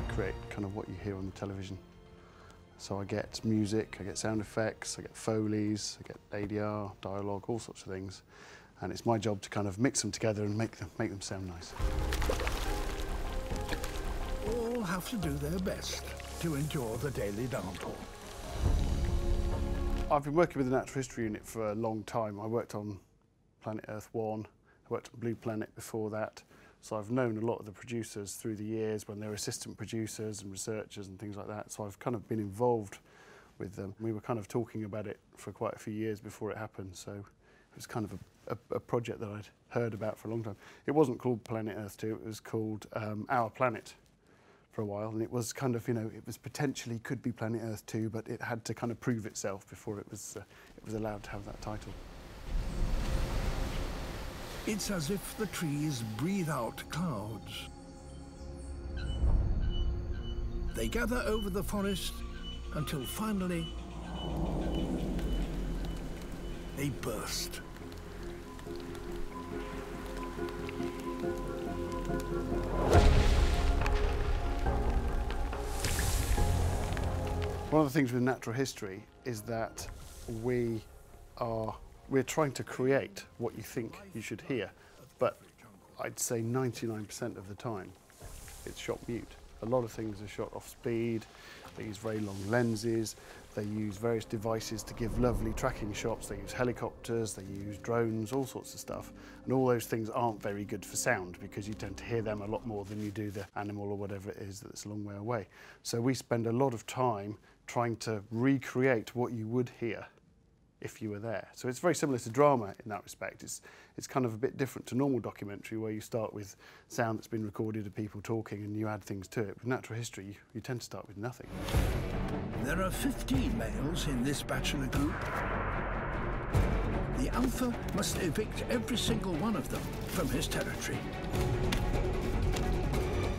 create kind of what you hear on the television. So I get music, I get sound effects, I get Foleys, I get ADR, dialogue, all sorts of things. And it's my job to kind of mix them together and make them sound nice. All have to do their best to endure the daily downpour. I've been working with the Natural History Unit for a long time. I worked on Planet Earth 1, I worked on Blue Planet before that. So I've known a lot of the producers through the years when they were assistant producers and researchers and things like that. So I've kind of been involved with them. We were kind of talking about it for quite a few years before it happened. So it was kind of a project that I'd heard about for a long time. It wasn't called Planet Earth 2, it was called Our Planet for a while. And it was kind of, you know, it was potentially could be Planet Earth 2, but it had to kind of prove itself before it was allowed to have that title. It's as if the trees breathe out clouds. They gather over the forest until finally they burst. One of the things with natural history is that we're trying to create what you think you should hear, but I'd say 99% of the time it's shot mute. A lot of things are shot off speed, they use very long lenses, they use various devices to give lovely tracking shots, they use helicopters, they use drones, all sorts of stuff. And all those things aren't very good for sound because you tend to hear them a lot more than you do the animal or whatever it is that's a long way away. So we spend a lot of time trying to recreate what you would hear if you were there. So it's very similar to drama in that respect. It's kind of a bit different to normal documentary where you start with sound that's been recorded of people talking and you add things to it. With natural history, you tend to start with nothing. There are 15 males in this bachelor group. The alpha must evict every single one of them from his territory.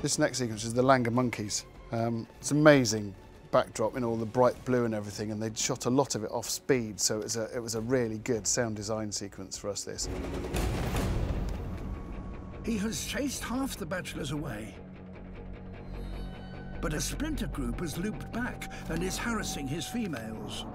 This next sequence is the Langer monkeys. It's amazing backdrop in all the bright blue and everything, and they'd shot a lot of it off speed, so it was a really good sound design sequence for us, this. He has chased half the bachelors away, but a splinter group has looped back and is harassing his females.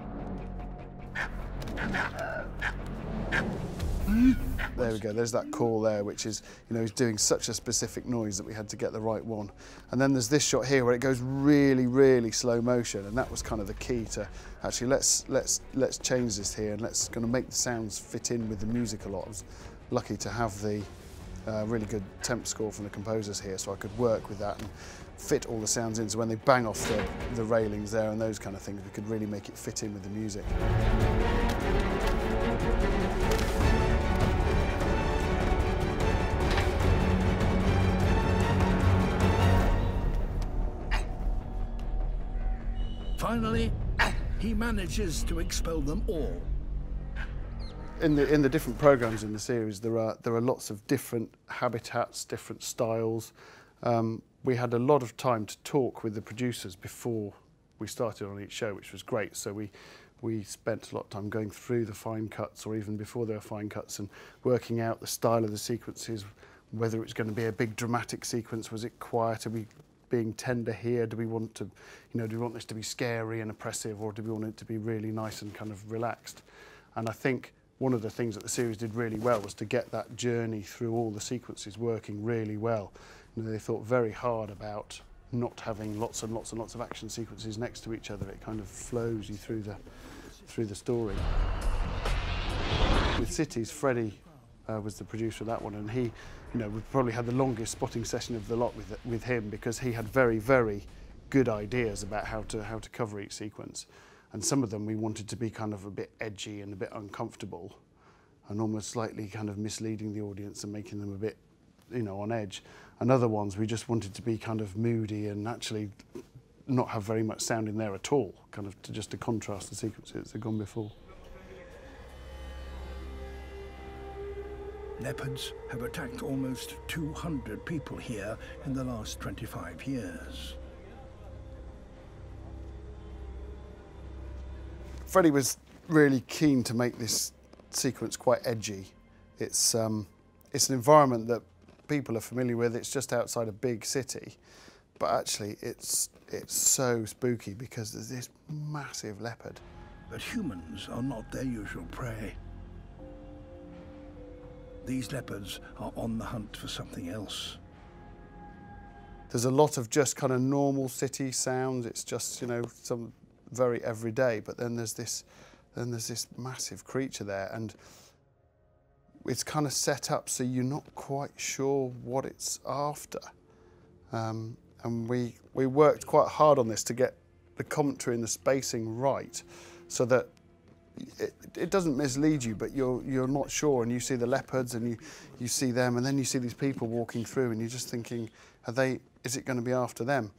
There we go, there's that call there, which is, you know, he's doing such a specific noise that we had to get the right one. And then there's this shot here where it goes really, really slow motion, and that was kind of the key to, actually, let's change this here and let's kind of make the sounds fit in with the music a lot. I was lucky to have the really good temp score from the composers here, so I could work with that and fit all the sounds in, so when they bang off the railings there and those kind of things, we could really make it fit in with the music. Finally, he manages to expel them all. In the different programs in the series, there are lots of different habitats, different styles. We had a lot of time to talk with the producers before we started on each show, which was great. So we spent a lot of time going through the fine cuts, or even before there were fine cuts, and working out the style of the sequences, whether it was going to be a big dramatic sequence, was it quiet, are we being tender here, do we want to, you know, do we want this to be scary and oppressive, or do we want it to be really nice and kind of relaxed? And I think one of the things that the series did really well was to get that journey through all the sequences working really well. You know, they thought very hard about not having lots and lots and lots of action sequences next to each other. It kind of flows you through the story. With Cities, Freddie was the producer of that one, and he, you know, we probably had the longest spotting session of the lot with him, because he had very, very good ideas about how to cover each sequence. And some of them we wanted to be kind of a bit edgy and a bit uncomfortable, and almost slightly kind of misleading the audience and making them a bit, you know, on edge. And other ones we just wanted to be kind of moody and actually not have very much sound in there at all, kind of just to contrast the sequences that had gone before. Leopards have attacked almost 200 people here in the last 25 years. Freddie was really keen to make this sequence quite edgy. It's an environment that people are familiar with. It's just outside a big city, But actually, it's so spooky because there's this massive leopard. But humans are not their usual prey. These leopards are on the hunt for something else. There's a lot of just kind of normal city sounds. It's just, you know, some very everyday. But then there's this massive creature there, and it's kind of set up so you're not quite sure what it's after. And we worked quite hard on this to get the commentary and the spacing right, so that it doesn't mislead you, but you're not sure, and you see the leopards and you see them, and then you see these people walking through, and you're just thinking, is it going to be after them?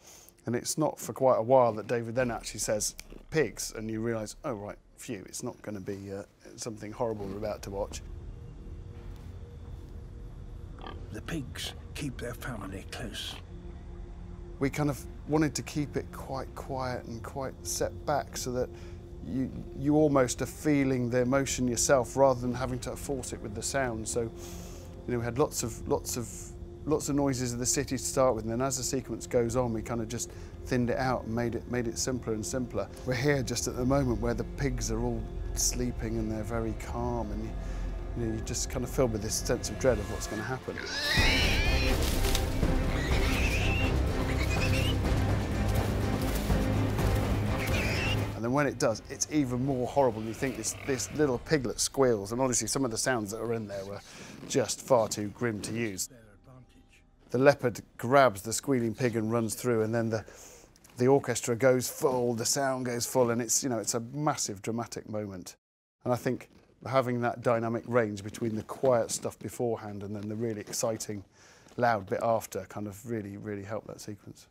And it's not for quite a while that David then actually says pigs, and you realise, oh right, phew, it's not going to be something horrible we're about to watch. The pigs keep their family close. We kind of wanted to keep it quite quiet and quite set back, so that you almost are feeling the emotion yourself rather than having to force it with the sound. So, you know, we had lots of noises of the city to start with, and then as the sequence goes on, we kind of just thinned it out and made it simpler and simpler. We're here just at the moment where the pigs are all sleeping and they're very calm, and you know, you're just kind of filled with this sense of dread of what's going to happen. And then when it does, it's even more horrible. And you think this little piglet squeals, and honestly, some of the sounds that are in there were just far too grim to use. The leopard grabs the squealing pig and runs through, and then the orchestra goes full, the sound goes full, and it's, you know, it's a massive dramatic moment. And I think having that dynamic range between the quiet stuff beforehand and then the really exciting, loud bit after kind of really helped that sequence.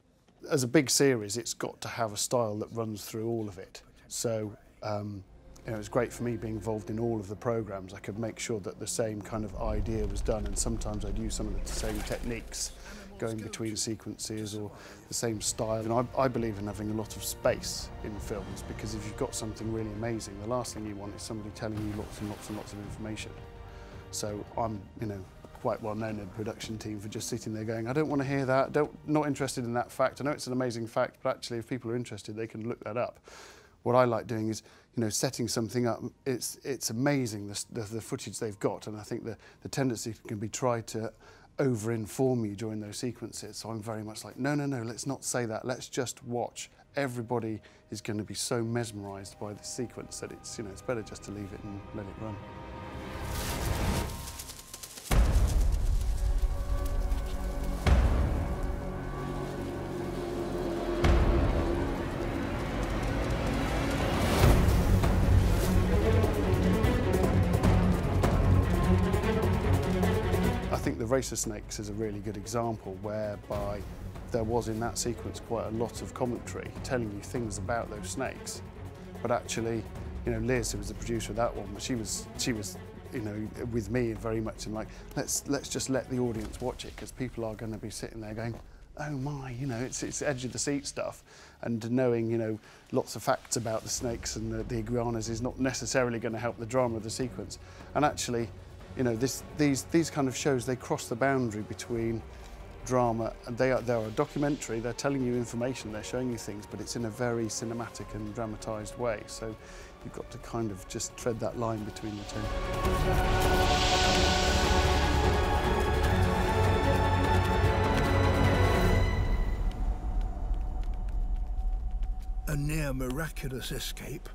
As a big series, it's got to have a style that runs through all of it. So, you know, it was great for me being involved in all of the programmes. I could make sure that the same kind of idea was done, and sometimes I'd use some of the same techniques going between sequences, or the same style. And I believe in having a lot of space in films, because if you've got something really amazing, the last thing you want is somebody telling you lots and lots and lots of information. So I'm, you know, quite well known in the production team for just sitting there going, I don't want to hear that, not interested in that fact. I know it's an amazing fact, but actually if people are interested, they can look that up. What I like doing is, you know, setting something up. It's amazing the footage they've got, and I think the tendency can be try to over-inform you during those sequences. So I'm very much like, no, let's not say that. Let's just watch. Everybody is going to be so mesmerised by the sequence that it's, you know, it's better just to leave it and let it run. I think the race of snakes is a really good example, whereby there was in that sequence quite a lot of commentary telling you things about those snakes. But actually, you know, Liz, who was the producer of that one, she was, you know, with me very much in like, let's just let the audience watch it, because people are going to be sitting there going, oh my, you know, it's edge of the seat stuff, and knowing, you know, lots of facts about the snakes and the iguanas is not necessarily going to help the drama of the sequence. And actually, you know, these kind of shows, they cross the boundary between drama, and they're a documentary, they're telling you information, they're showing you things, but it's in a very cinematic and dramatised way. So you've got to kind of just tread that line between the two. A near miraculous escape.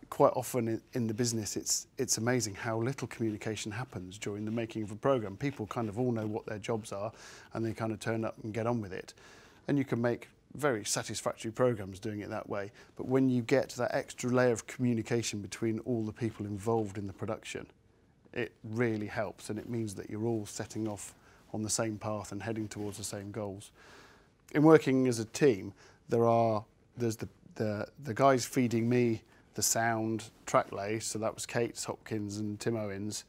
Quite often in the business, it's amazing how little communication happens during the making of a programme. People kind of all know what their jobs are, and they kind of turn up and get on with it. And you can make very satisfactory programmes doing it that way. But when you get that extra layer of communication between all the people involved in the production, it really helps, and it means that you're all setting off on the same path and heading towards the same goals. In working as a team, there's the guys feeding me the sound track lay, so that was Kate Hopkins and Tim Owens.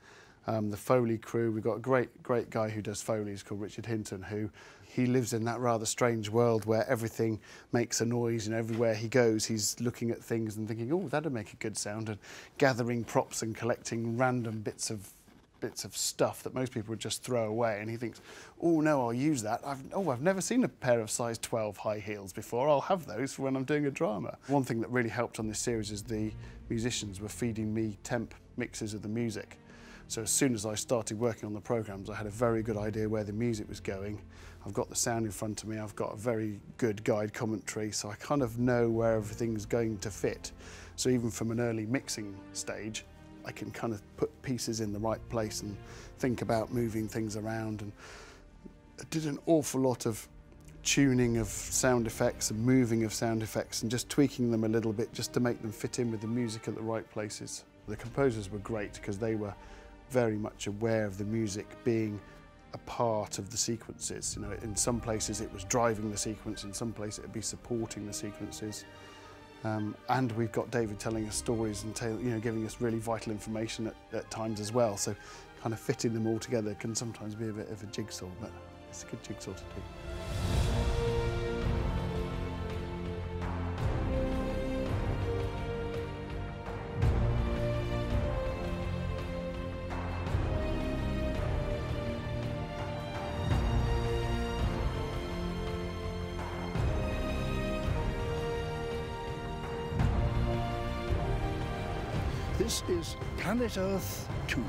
The Foley crew, we've got a great guy who does Foley's called Richard Hinton, who he lives in that rather strange world where everything makes a noise, and everywhere he goes he's looking at things and thinking, oh, that'd make a good sound, and gathering props and collecting random bits of bits of stuff that most people would just throw away, and he thinks, oh no, I'll use that. I've never seen a pair of size 12 high heels before. I'll have those for when I'm doing a drama. One thing that really helped on this series is the musicians were feeding me temp mixes of the music. So as soon as I started working on the programmes, I had a very good idea where the music was going. I've got the sound in front of me, I've got a very good guide commentary, so I kind of know where everything's going to fit. So even from an early mixing stage, I can kind of put pieces in the right place and think about moving things around. And I did an awful lot of tuning of sound effects and moving of sound effects and just tweaking them a little bit just to make them fit in with the music at the right places. The composers were great because they were very much aware of the music being a part of the sequences. You know, in some places it was driving the sequence, in some places it would be supporting the sequences. And we've got David telling us stories and giving us really vital information at times as well. So kind of fitting them all together can sometimes be a bit of a jigsaw, but it's a good jigsaw to do. This is Planet Earth 2.